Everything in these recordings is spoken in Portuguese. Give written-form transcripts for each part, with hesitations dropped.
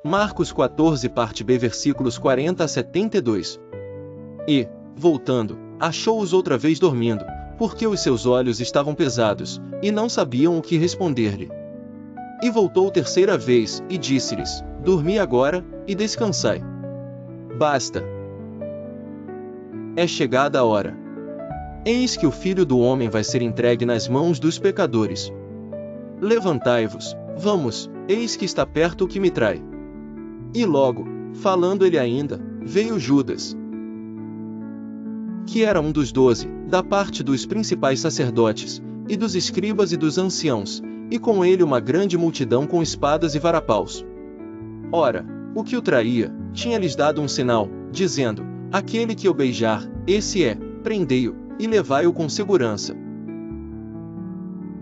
Marcos 14 parte B versículos 40 a 72. E, voltando, achou-os outra vez dormindo, porque os seus olhos estavam pesados, e não sabiam o que responder-lhe. E voltou terceira vez, e disse-lhes: Dormi agora, e descansai. Basta. É chegada a hora. Eis que o Filho do Homem vai ser entregue nas mãos dos pecadores. Levantai-vos, vamos, eis que está perto o que me trai. E logo, falando ele ainda, veio Judas, que era um dos 12, da parte dos principais sacerdotes, e dos escribas e dos anciãos, e com ele uma grande multidão com espadas e varapaus. Ora, o que o traía, tinha-lhes dado um sinal, dizendo: Aquele que eu beijar, esse é, prendei-o, e levai-o com segurança.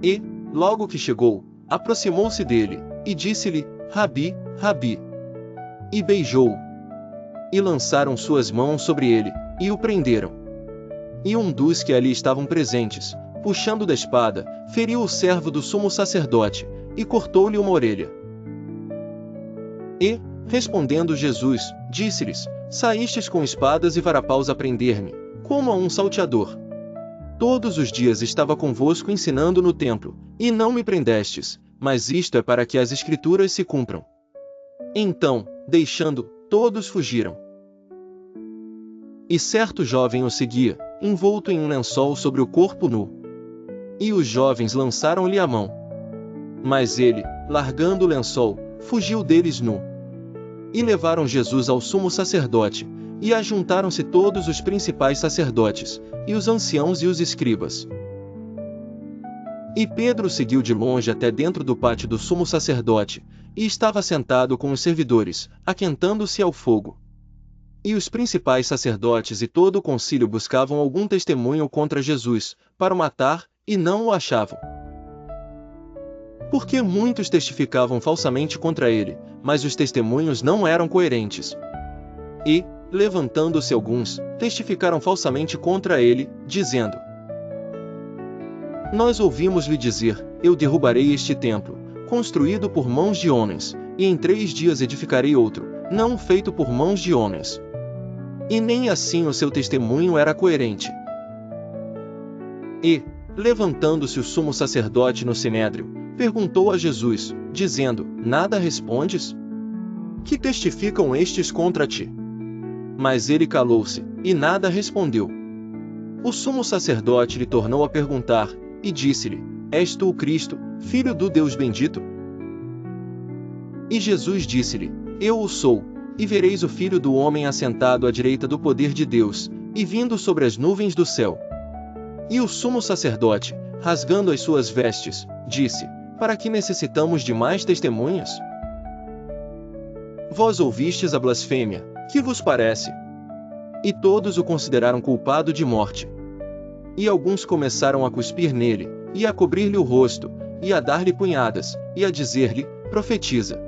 E, logo que chegou, aproximou-se dele, e disse-lhe: Rabi, Rabi. E beijou-o. E lançaram suas mãos sobre ele, e o prenderam. E um dos que ali estavam presentes, puxando da espada, feriu o servo do sumo sacerdote, e cortou-lhe uma orelha. E, respondendo Jesus, disse-lhes: Saístes com espadas e varapaus a prender-me, como a um salteador. Todos os dias estava convosco ensinando no templo, e não me prendestes, mas isto é para que as Escrituras se cumpram. Então, deixando, todos fugiram. E certo jovem o seguia, envolto em um lençol sobre o corpo nu. E os jovens lançaram-lhe a mão. Mas ele, largando o lençol, fugiu deles nu. E levaram Jesus ao sumo sacerdote, e ajuntaram-se todos os principais sacerdotes, e os anciãos e os escribas. E Pedro seguiu de longe até dentro do pátio do sumo sacerdote, e estava sentado com os servidores, aquentando-se ao fogo. E os principais sacerdotes e todo o concílio buscavam algum testemunho contra Jesus, para o matar, e não o achavam. Porque muitos testificavam falsamente contra ele, mas os testemunhos não eram coerentes. E, levantando-se alguns, testificaram falsamente contra ele, dizendo: Nós ouvimos-lhe dizer: Eu derrubarei este templo, construído por mãos de homens, e em 3 dias edificarei outro, não feito por mãos de homens. E nem assim o seu testemunho era coerente. E, levantando-se o sumo sacerdote no sinédrio, perguntou a Jesus, dizendo: Nada respondes? Que testificam estes contra ti? Mas ele calou-se, e nada respondeu. O sumo sacerdote lhe tornou a perguntar, e disse-lhe: És tu o Cristo, filho do Deus bendito? E Jesus disse-lhe: Eu o sou, e vereis o Filho do Homem assentado à direita do poder de Deus, e vindo sobre as nuvens do céu. E o sumo sacerdote, rasgando as suas vestes, disse: Para que necessitamos de mais testemunhas? Vós ouvistes a blasfêmia, que vos parece? E todos o consideraram culpado de morte. E alguns começaram a cuspir nele, e a cobrir-lhe o rosto, e a dar-lhe punhadas, e a dizer-lhe: Profetiza.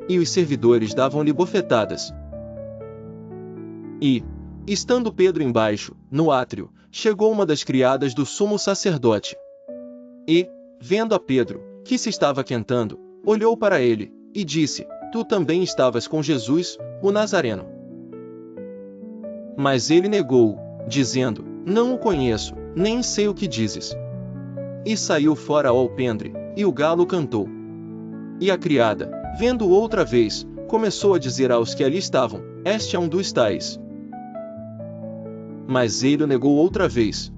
E os servidores davam-lhe bofetadas. E, estando Pedro embaixo, no átrio, chegou uma das criadas do sumo sacerdote. E, vendo a Pedro, que se estava aquentando, olhou para ele, e disse: Tu também estavas com Jesus, o Nazareno. Mas ele negou-o, dizendo: Não o conheço, nem sei o que dizes. E saiu fora ao alpendre, e o galo cantou. E a criada, vendo-o outra vez, começou a dizer aos que ali estavam: Este é um dos tais. Mas ele o negou outra vez.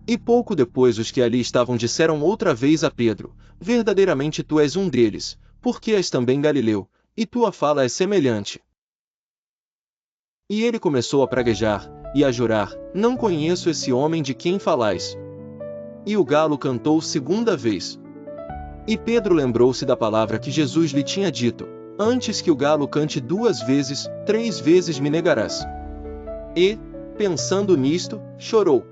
E pouco depois os que ali estavam disseram outra vez a Pedro: Verdadeiramente tu és um deles, porque és também Galileu, e tua fala é semelhante. E ele começou a praguejar, e a jurar: Não conheço esse homem de quem falais. E o galo cantou segunda vez. E Pedro lembrou-se da palavra que Jesus lhe tinha dito: Antes que o galo cante 2 vezes, 3 vezes me negarás. E, pensando nisto, chorou.